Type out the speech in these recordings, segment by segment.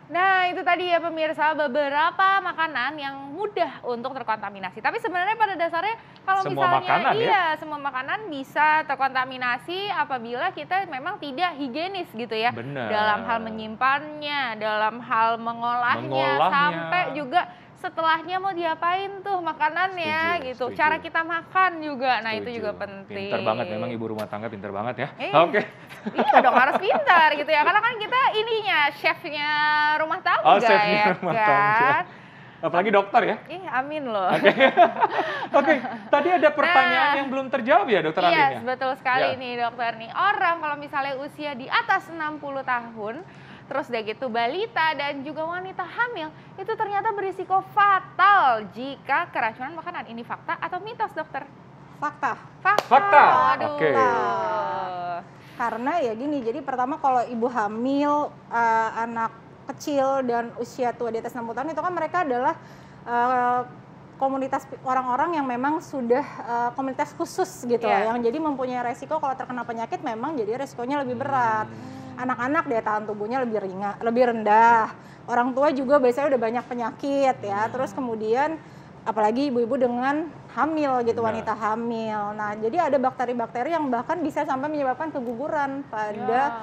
Nah, itu tadi ya pemirsa, beberapa makanan yang mudah untuk terkontaminasi. Tapi sebenarnya pada dasarnya kalau Semua misalnya makanan ya? iya, semua makanan bisa terkontaminasi apabila kita memang tidak higienis gitu ya. Benar. Dalam hal menyimpannya, dalam hal mengolahnya, Mengolahnya. sampai juga setelahnya mau diapain tuh makanannya Setuju, gitu. setuju. Cara kita makan juga, nah itu Setuju. juga penting. Pinter banget, memang ibu rumah tangga pinter banget ya. Oke. Iya dong, harus pintar gitu ya. Karena kan kita ininya, chefnya rumah tangga Chefnya ya rumah kan. tangga. Apalagi dokter ya. Ih, amin loh. Oke, tadi ada pertanyaan yang belum terjawab ya dokter Arin ya? Iya, betul sekali Ya. nih dokter nih. Orang kalau misalnya usia di atas 60 tahun, terus udah gitu balita dan juga wanita hamil, itu ternyata berisiko fatal jika keracunan makanan. Ini fakta atau mitos dokter? Fakta. Fakta, Aduh. oke. Karena ya gini, jadi pertama kalau ibu hamil, anak kecil dan usia tua di atas 60 tahun itu kan mereka adalah komunitas orang-orang yang memang sudah komunitas khusus gitu Iya. yang jadi mempunyai resiko kalau terkena penyakit memang jadi resikonya lebih berat. Anak-anak daya tahan tubuhnya lebih ringan, lebih rendah. Orang tua juga biasanya udah banyak penyakit ya. Terus kemudian apalagi ibu-ibu dengan hamil gitu, Benar. wanita hamil. Nah, jadi ada bakteri-bakteri yang bahkan bisa sampai menyebabkan keguguran pada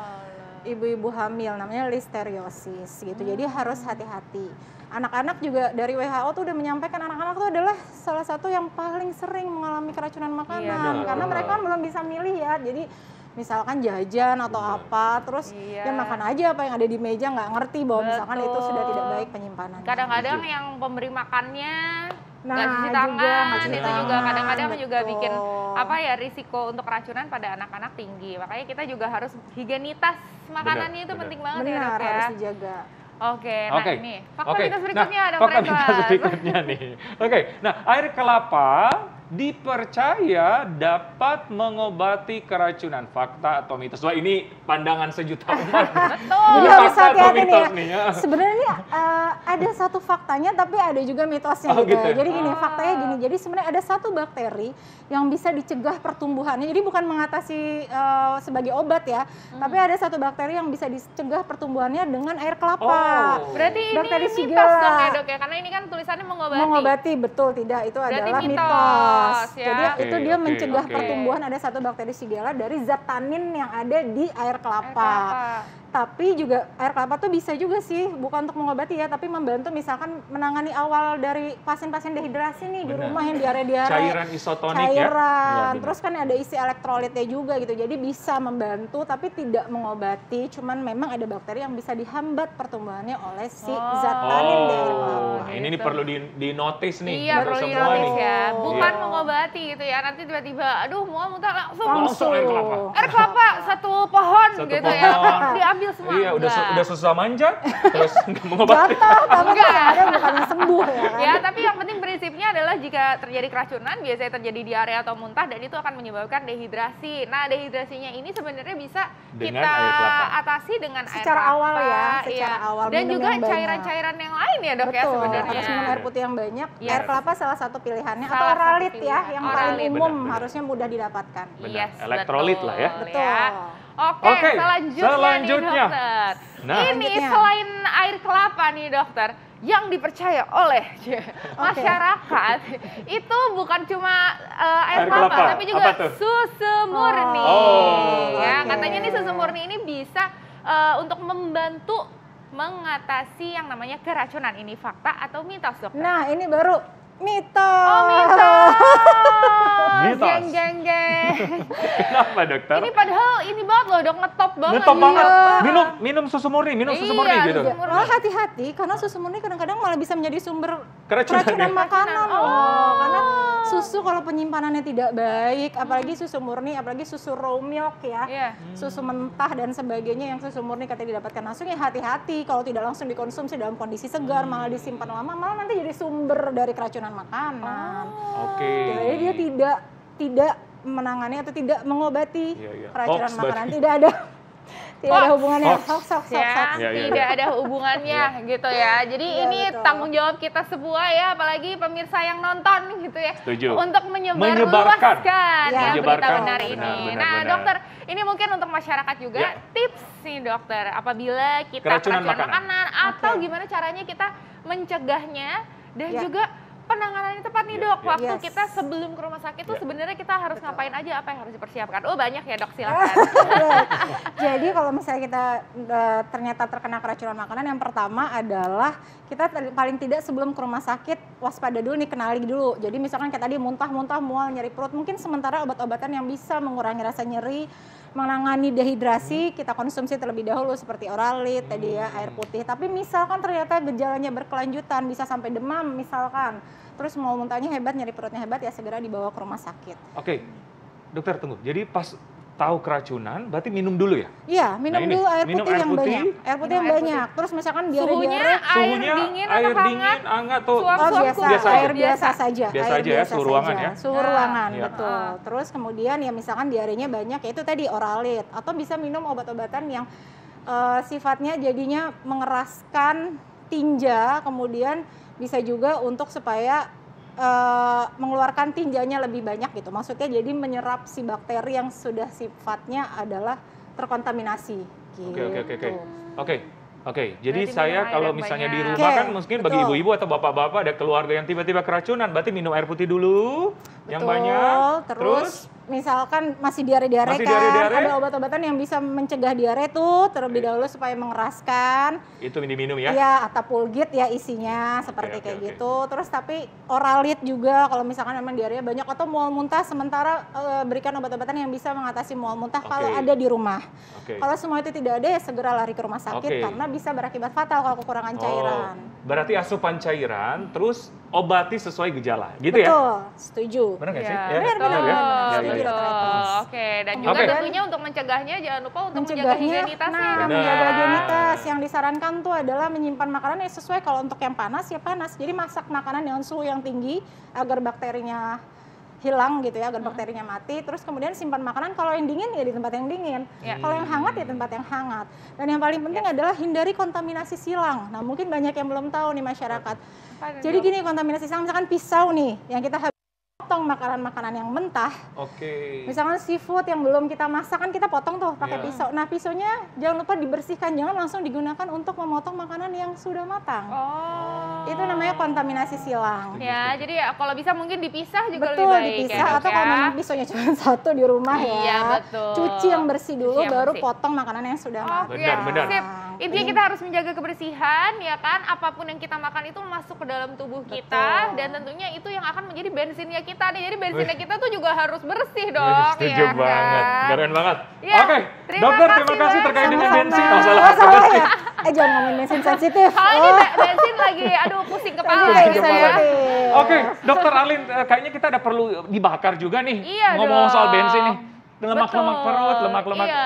ibu-ibu hamil, namanya listeriosis gitu. Jadi harus hati-hati. Anak-anak juga dari WHO tuh udah menyampaikan anak-anak tuh adalah salah satu yang paling sering mengalami keracunan makanan benar. karena mereka kan belum bisa milih ya. Jadi misalkan jajan atau apa, terus Iya. ya makan aja apa yang ada di meja, nggak ngerti bahwa misalkan itu sudah tidak baik penyimpanannya. Kadang-kadang yang pemberi makannya nggak Nah, cuci juga tangan, nggak cuci itu juga tangan, kadang-kadang juga betul. bikin apa ya, risiko untuk keracunan pada anak-anak tinggi. Makanya kita juga harus higienitas makanannya itu benar. penting banget ya Benar, dok ya. harus dijaga. Oke, nah Oke. ini fakta Oke. mitos berikutnya Nah, dong fakta Renwas. mitos berikutnya nih. Oke, nah air kelapa dipercaya dapat mengobati keracunan. Fakta atau mitos? Wah, ini pandangan sejuta umat. Betul. Jadi Ini harus fakta atau hati-hati nih mitos ya. nih ya? Sebenarnya ini ada satu faktanya tapi ada juga mitosnya Oh, gitu. gitu ya? Jadi gini, faktanya gini. Jadi sebenarnya ada satu bakteri yang bisa dicegah pertumbuhannya. Jadi bukan mengatasi sebagai obat ya, tapi ada satu bakteri yang bisa dicegah pertumbuhannya dengan air kelapa. Oh. Berarti ini Bakteri mitos Shigella. dong ya dok ya, karena ini kan tulisannya mengobati. Mengobati, betul tidak, itu Berarti adalah mitos, mitos. ya. Jadi Oke, itu dia oke, mencegah oke. pertumbuhan, ada satu bakteri Shigella dari zat tanin yang ada di air kelapa. Tapi juga air kelapa tuh bisa juga sih, bukan untuk mengobati ya, tapi membantu misalkan menangani awal dari pasien-pasien dehidrasi nih di Benar. rumah yang diare-diare. Cairan isotonik ya? Cairan, Iya, terus kan ada isi elektrolitnya juga gitu, jadi bisa membantu tapi tidak mengobati, cuman memang ada bakteri yang bisa dihambat pertumbuhannya oleh si zat tanin di air kelapa. Oh, ini gitu. perlu di notice nih. Iya, untuk perlu semua dinotis nih. ya. Bukan Iya. mengobati gitu ya. Nanti tiba-tiba, aduh mau muntah Langsung air kelapa. air kelapa satu pohon Satu gitu pohon. ya. Diambil semua. Iya, Enggak. udah susah manja, terus nggak mengobati. Jatuh, tapi Enggak. ada bukannya sembuh ya kan? Ya, tapi yang penting prinsipnya adalah jika terjadi keracunan, biasanya terjadi diare atau muntah dan itu akan menyebabkan dehidrasi. Nah, dehidrasinya ini sebenarnya bisa Dengan kita air kelapa. atasi dengan air Secara kelapa. awal ya, secara iya. awal Dan minum juga yang banyak. cairan-cairan yang lain ya dok ya Betul, sebenarnya. harus minum air putih yang banyak. Iya. Air kelapa salah satu pilihannya, atau Salah satu oralit ya, pilihan. yang Oralit. paling umum Benar. harusnya mudah didapatkan. Benar, Yes, elektrolit betul lah ya. Betul. Oke, Oke, selanjutnya nih selanjutnya. dokter. Nah. Ini Selanjutnya. selain air kelapa nih dokter, yang dipercaya oleh masyarakat itu bukan cuma air Air kelapa, kelapa. tapi juga Apa tuh? susu murni. Oh, Ya, oke. katanya nih susu murni ini bisa untuk membantu mengatasi yang namanya keracunan. Ini fakta atau mitos dokter? Nah, ini baru mitos. Oh, mitos. Mitos. Geng geng geng. Kenapa dokter? Ini padahal ini banget loh dok, ngetop banget. Ngetop banget. Iya. Minum susu murni, minum susu Iya, murni gitu. susu murni. Malah hati-hati karena susu murni kadang-kadang malah bisa menjadi sumber Keracunan keracunan ya? makanan Oh. loh. Karena susu kalau penyimpanannya tidak baik, apalagi susu murni, apalagi susu raw milk ya. Iya. Susu mentah dan sebagainya yang susu murni katanya didapatkan langsung, ya hati-hati kalau tidak langsung dikonsumsi dalam kondisi segar, malah disimpan lama, malah nanti jadi sumber dari keracunan makanan. Oke. Jadi dia tidak menangani atau tidak mengobati Iya, iya. keracunan Hoax makanan. berarti. Tidak ada Tidak ada hubungannya. Hoax. Hoax. Ya, Ya, ya, tidak ya. ada hubungannya gitu ya. Jadi Iya, ini betul. tanggung jawab kita semua ya, apalagi pemirsa yang nonton gitu ya. Setuju. Untuk Menyebarkan. menyebarluaskan Ya, ya, berita menyebarkan. benar Benar, ini. benar, Nah, benar. dokter, ini mungkin untuk masyarakat juga Ya. tips nih dokter, apabila kita Keracunan keracunan makanan. makanan atau Oke. gimana caranya kita mencegahnya dan Ya. juga penanganannya tepat nih Ya, dok. ya. Waktu Yes. kita sebelum ke rumah sakit tuh Ya. sebenarnya kita harus Betul. ngapain aja, apa yang harus dipersiapkan? Oh banyak ya dok, silakan. Jadi kalau misalnya kita ternyata terkena keracunan makanan, yang pertama adalah kita paling tidak sebelum ke rumah sakit waspada dulu nih, kenali dulu. Jadi misalkan kayak tadi muntah-muntah, mual, nyeri perut, mungkin sementara obat-obatan yang bisa mengurangi rasa nyeri, menangani dehidrasi kita konsumsi terlebih dahulu seperti Oralit tadi ya, air putih. Tapi misalkan ternyata gejalanya berkelanjutan, bisa sampai demam misalkan, terus mau muntahnya hebat, nyeri perutnya hebat, ya segera dibawa ke rumah sakit. Oke, dokter tunggu. Jadi pas tahu keracunan, berarti minum dulu ya? Iya, minum Nah, ini, dulu air minum putih air yang putih. banyak. Air putih yang Minum air banyak. Terus misalkan Suhunya diare-diare. air dingin atau air hangat? dingin, hangat tuh. Suam- Oh suam biasa, cool. Biasa air aja. biasa saja. Biasa Air aja ya, suhu ruangan ya? Suhu Nah, ruangan, iya. betul. Terus kemudian ya misalkan diarenya banyak, ya itu tadi Oralit. Atau bisa minum obat-obatan yang sifatnya jadinya mengeraskan tinja, kemudian bisa juga untuk supaya mengeluarkan tinjanya lebih banyak gitu. Maksudnya jadi menyerap si bakteri yang sudah sifatnya adalah terkontaminasi. Gitu. Oke. Jadi Berarti saya minum air kalau yang misalnya di banyak. rumah Oke, kan mungkin bagi betul. ibu-ibu atau bapak-bapak ada keluarga yang tiba-tiba keracunan, berarti minum air putih dulu yang Betul, banyak. terus misalkan masih diare-diare Masih kan, diare-diare? ada obat-obatan yang bisa mencegah diare tuh terlebih dahulu supaya mengeraskan. itu diminum ya. Iya, Atapulgit ya isinya seperti Oke, kayak oke. gitu. Terus tapi Oralit juga kalau misalkan memang diare banyak atau mual muntah, sementara berikan obat-obatan yang bisa mengatasi mual muntah kalau Oke. ada di rumah. Oke. Kalau semua itu tidak ada ya segera lari ke rumah sakit Oke. karena bisa berakibat fatal kalau kekurangan cairan. Berarti asupan cairan, terus obati sesuai gejala, gitu ya? Betul, setuju. Benar nggak sih? Ya, Ya, betul, benar ya? Ya, ya, Setuju, ya. dokter. Oke, dan juga Oke. tentunya untuk mencegahnya jangan lupa untuk menjaga Mencegahnya, higienitasnya. nah Benar. menjaga higienitas yang disarankan tuh adalah menyimpan makanan yang sesuai. Kalau untuk yang panas ya panas, jadi masak makanan dengan suhu yang tinggi agar bakterinya hilang gitu ya, agar bakterinya mati. Terus kemudian simpan makanan kalau yang dingin ya di tempat yang dingin, Ya. kalau yang hangat ya tempat yang hangat. Dan yang paling penting adalah hindari kontaminasi silang. Nah mungkin banyak yang belum tahu nih masyarakat. Apa Jadi dok? gini, kontaminasi silang misalkan pisau nih yang kita habis potong makanan-makanan yang mentah. Oke. Misalkan seafood yang belum kita masak kan kita potong tuh pakai Iya. pisau. Nah pisaunya jangan lupa dibersihkan, jangan langsung digunakan untuk memotong makanan yang sudah matang. Oh. Itu namanya kontaminasi silang. Ya, jadi ya kalau bisa mungkin dipisah juga Betul, lebih baik dipisah ya, dok, atau kalau ya. memang pisaunya cuma satu di rumah ya. Iya, betul. Cuci yang bersih dulu Cuci yang baru bersih. potong makanan yang sudah Oke, matang. Benar, benar. sip. Intinya kita harus menjaga kebersihan, ya kan? Apapun yang kita makan itu masuk ke dalam tubuh kita, Betul. dan tentunya itu yang akan menjadi bensinnya kita nih. Jadi bensinnya kita tuh juga harus bersih dong, Setuju ya banget, kan? keren banget. Ya, Oke, terima dokter kasih terima kasih banyak. terkait dengan Sama-sama. bensin. Oh, salah. Oh, salah ya. Jangan ngomongin bensin sensitif. Kalau ini bensin lagi, aduh pusing kepala Sensitif, gitu ya. sensitif. Oke, dokter Alin, kayaknya kita ada perlu dibakar juga nih. Iya Ngomong soal dong. bensin nih. Lemak-lemak Betul, perut, lemak-lemak iya.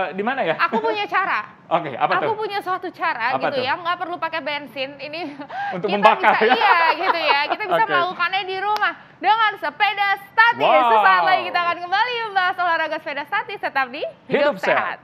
di mana ya? Aku punya cara. Oke, apa Aku tuh? punya suatu cara Apa gitu tuh? ya, nggak perlu pakai bensin. Ini Untuk kita membakar bisa, ya? Iya gitu ya, kita bisa Oke. melakukannya di rumah dengan sepeda statis. Wow. Sesaat lagi kita akan kembali membahas olahraga sepeda statis tetap di Hidup Hidup Sehat. Sehat.